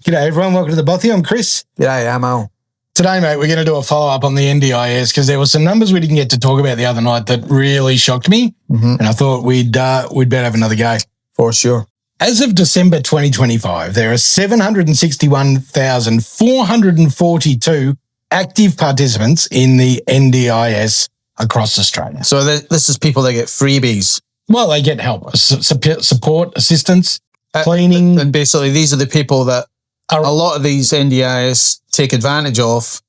G'day everyone, welcome to the Bothy. I'm Chris. G'day, Amo. Today, mate, we're going to do a follow-up on the NDIS because there were some numbers we didn't get to talk about the other night that really shocked me, and I thought we'd better have another go. For sure. As of December 2025, there are 761,442 active participants in the NDIS across Australia. So this is people that get freebies. Well, they get help, support, assistance, cleaning. And basically, these are the people that a lot of these NDIS take advantage of.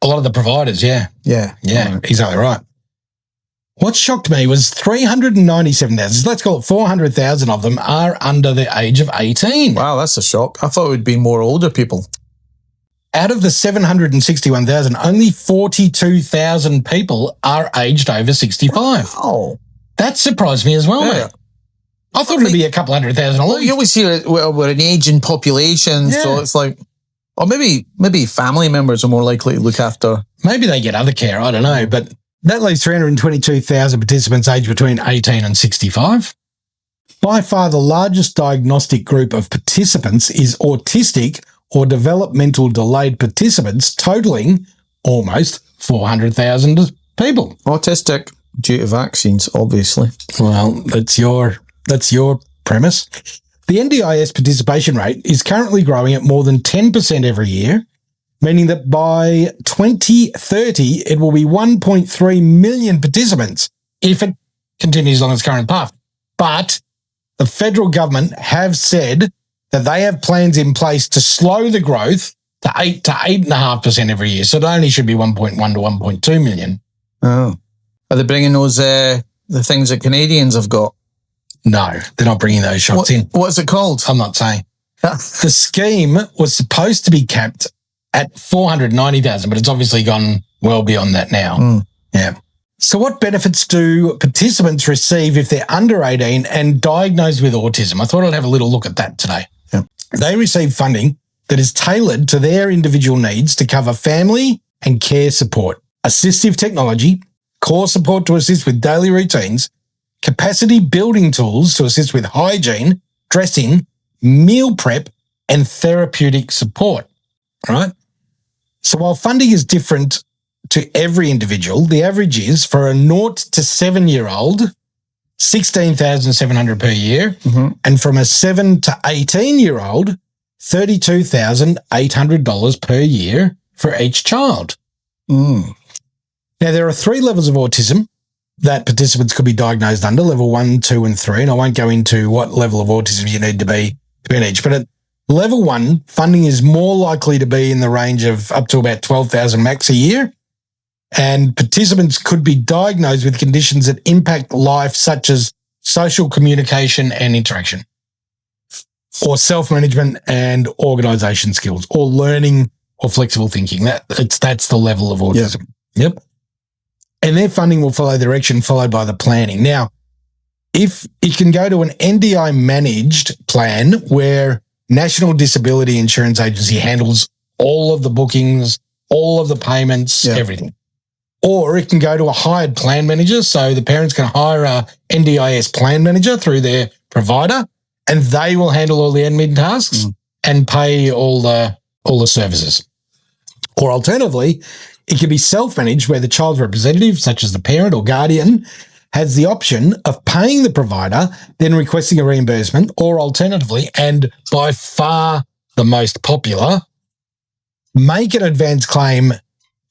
A lot of the providers, yeah. Yeah. Exactly right. What shocked me was 397,000, let's call it 400,000 of them are under the age of 18. Wow, that's a shock. I thought it would be more older people. Out of the 761,000, only 42,000 people are aged over 65. Oh. That surprised me as well, mate. I thought it'd be a couple 100,000 at least. You always hear we're an aging population, so it's like, or maybe family members are more likely to look after. Maybe they get other care, I don't know, but that leaves 322,000 participants aged between 18 and 65. By far the largest diagnostic group of participants is autistic or developmental delayed participants, totaling almost 400,000 people. Autistic due to vaccines, obviously. Well, that's your premise. The NDIS participation rate is currently growing at more than 10% every year, meaning that by 2030, it will be 1.3 million participants if it continues along its current path. But the federal government have said that they have plans in place to slow the growth to 8 to 8.5% every year. So it only should be 1.1 to 1.2 million. Oh. Are they bringing those, the things that Canadians have got? No, they're not bringing those shots in. What's it called? I'm not saying. The scheme was supposed to be capped at 490,000, but it's obviously gone well beyond that now. Yeah. So what benefits do participants receive if they're under 18 and diagnosed with autism? I thought I'd have a little look at that today. Yeah. They receive funding that is tailored to their individual needs to cover family and care support, assistive technology, core support to assist with daily routines, capacity building tools to assist with hygiene, dressing, meal prep, and therapeutic support. All right? So while funding is different to every individual, the average is for a 0 to 7-year-old, $16,700 per year, and from a 7 to 18-year-old, $32,800 per year for each child. Now, there are 3 levels of autism that participants could be diagnosed under, level 1, 2, and 3, and I won't go into what level of autism you need to be in each, but at level 1, funding is more likely to be in the range of up to about 12,000 max a year, and participants could be diagnosed with conditions that impact life such as social communication and interaction, or self-management and organisation skills, or learning or flexible thinking. That's the level of autism. Yep. And their funding will follow the direction followed by the planning. Now, if it can go to an NDI managed plan where National Disability Insurance Agency handles all of the bookings, all of the payments, everything. Or it can go to a hired plan manager, so the parents can hire a NDIS plan manager through their provider, and they will handle all the admin tasks and pay all the services. Or alternatively, it can be self-managed where the child's representative, such as the parent or guardian, has the option of paying the provider, then requesting a reimbursement, or alternatively, and by far the most popular, make an advance claim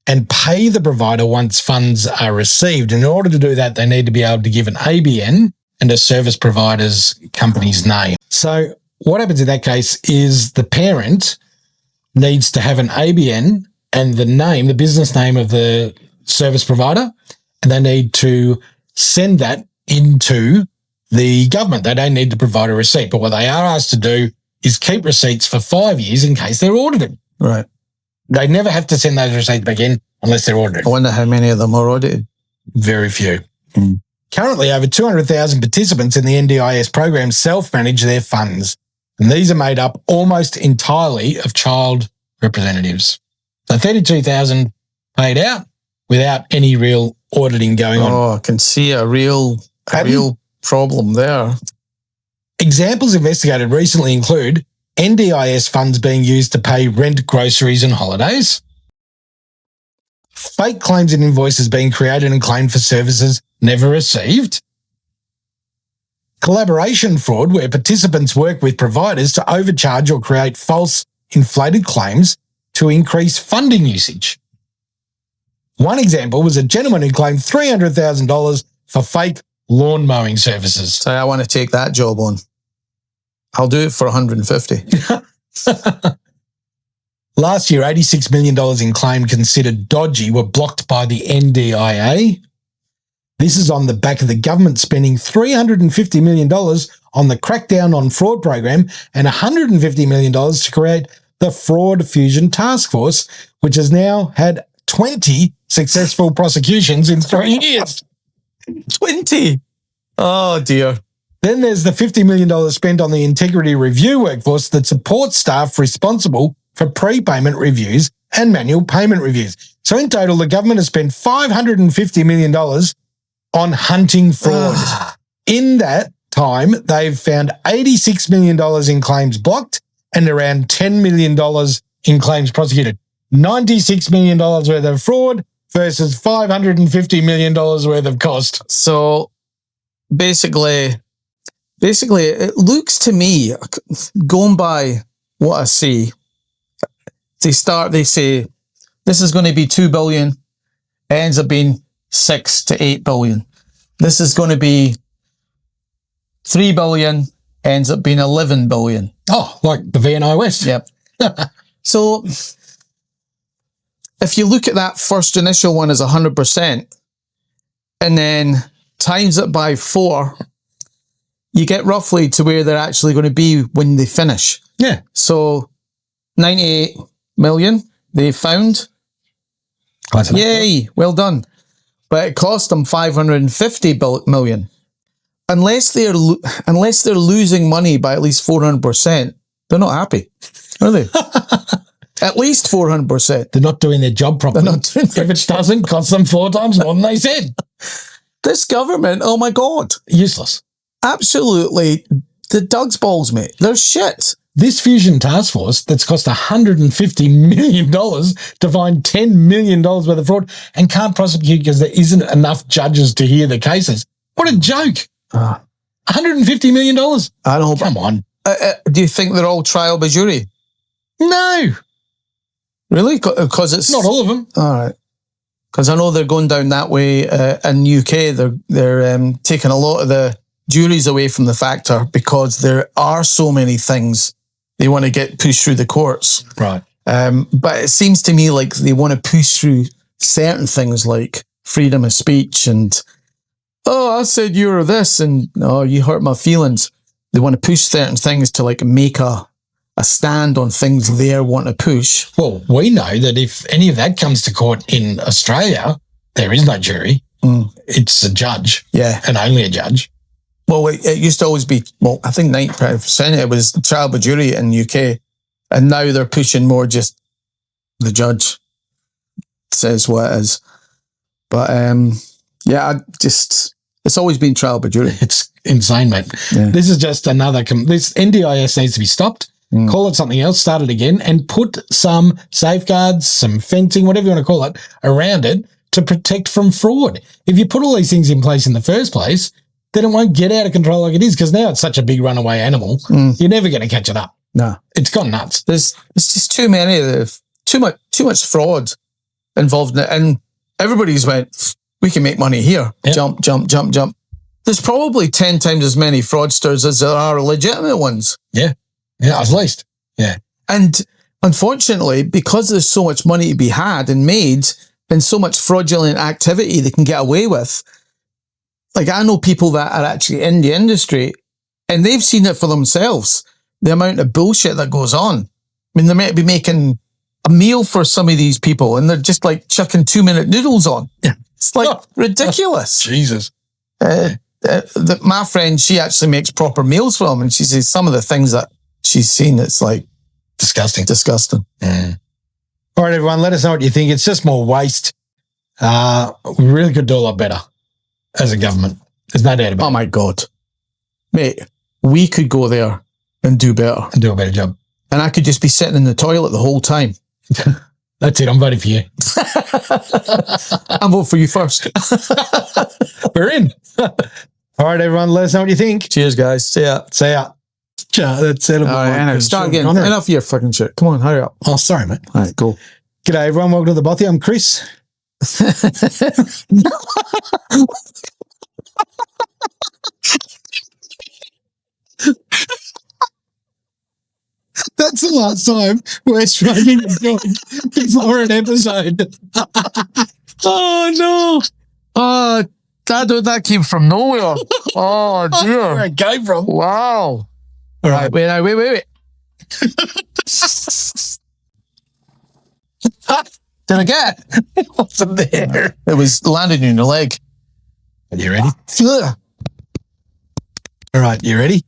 and pay the provider once funds are received. And in order to do that, they need to be able to give an ABN and a service provider's company's name. So what happens in that case is the parent needs to have an ABN and the name, the business name of the service provider, and they need to send that into the government. They don't need to provide a receipt, but what they are asked to do is keep receipts for 5 years in case they're audited. Right. They never have to send those receipts back in unless they're audited. I wonder how many of them are audited. Very few. Currently, over 200,000 participants in the NDIS program self-manage their funds, and these are made up almost entirely of child representatives. So 32,000 paid out without any real auditing going on. Oh, I can see a real problem there. Examples investigated recently include NDIS funds being used to pay rent, groceries and holidays. Fake claims and invoices being created and claimed for services never received. Collaboration fraud, where participants work with providers to overcharge or create false, inflated claims to increase funding usage. One example was a gentleman who claimed $300,000 for fake lawn mowing services. So I want to take that job on. I'll do it for 150. Last year, $86 million in claim considered dodgy were blocked by the NDIA. This is on the back of the government spending $350 million on the crackdown on fraud program and $150 million to create the Fraud Fusion Task Force, which has now had 20 successful prosecutions in 3 years. 20? Oh, dear. Then there's the $50 million spent on the integrity review workforce that supports staff responsible for prepayment reviews and manual payment reviews. So in total, the government has spent $550 million on hunting fraud. In that time, they've found $86 million in claims blocked and around $10 million in claims prosecuted. $96 million worth of fraud versus $550 million worth of cost. So basically, it looks to me, going by what I see, they say, this is going to be 2 billion, it ends up being 6 to 8 billion. This is going to be 3 billion, ends up being 11 billion. Oh, like the VNI West. Yep. So if you look at that first initial one as 100% and then times it by 4, you get roughly to where they're actually going to be when they finish. Yeah. So 98 million they found. Yay, well done. But it cost them 550 million. Unless they're losing money by at least 400%, they're not happy, are they? At least 400%. They're not doing their job properly. If it doesn't, cost them 4 times more than they said. This government, oh my God. Useless. Absolutely. The dog's balls, mate. They're shit. This Fusion Task Force that's cost $150 million to find $10 million worth of fraud and can't prosecute because there isn't enough judges to hear the cases. What a joke. $150 million. I don't know. Come on. Do you think they're all trial by jury? No. Really? Because it's... Not all of them. All right. Because I know they're going down that way in UK. They're taking a lot of the juries away from the factor because there are so many things they want to get pushed through the courts. Right. But it seems to me like they want to push through certain things like freedom of speech and, oh, I said you were this and, oh, you hurt my feelings. They want to push certain things to like make a stand on things they want to push. Well, we know that if any of that comes to court in Australia, there is no jury. It's a judge. Yeah. And only a judge. Well, it used to always be, well, I think 90% it was trial by jury in UK. And now they're pushing more just the judge says what it is. But yeah, it's always been trial by jury. It's insane, mate. Yeah. This is just this NDIS needs to be stopped. Call it something else, start it again, and put some safeguards, some fencing, whatever you want to call it, around it to protect from fraud. If you put all these things in place in the first place, then it won't get out of control like it is, because now it's such a big runaway animal. You're never going to catch it up. No. It's gone nuts. There's just too many, too much fraud involved in it. And everybody's went, we can make money here. Yep. Jump, jump, jump, jump. There's probably 10 times as many fraudsters as there are legitimate ones. Yeah. Yeah, at least. Yeah. And unfortunately, because there's so much money to be had and made and so much fraudulent activity they can get away with, like I know people that are actually in the industry and they've seen it for themselves, the amount of bullshit that goes on. I mean, they might be making a meal for some of these people and they're just like chucking 2-minute noodles on. Yeah. It's like ridiculous. Jesus. My friend, she actually makes proper meals for them and she says some of the things that she's seen, it's like disgusting. Mm. All right, everyone, let us know what you think. It's just more waste. We really could do a lot better as a government. There's no doubt about it. Oh my God. Mate, we could go there and do better. And do a better job. and I could just be sitting in the toilet the whole time. That's it. I'm voting for you. I'll vote for you first. We're in. All right, everyone. Let us know what you think. Cheers, guys. See ya. See ya. That's it. All right, Anna, start again. Enough of your fucking shit. Come on, hurry up. Oh, sorry, mate. All right, go. G'day, everyone. Welcome to the Bothy. I'm Chris. That's the last time we're striking a joke before an episode. Oh, no. That came from nowhere. Oh, dear. Where it came from. Wow. All right. Wait. Did I get it? It wasn't there. It was landing in your leg. Are you ready? All right, you ready?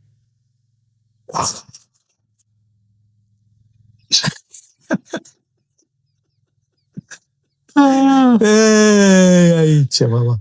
Hey, chihuahua.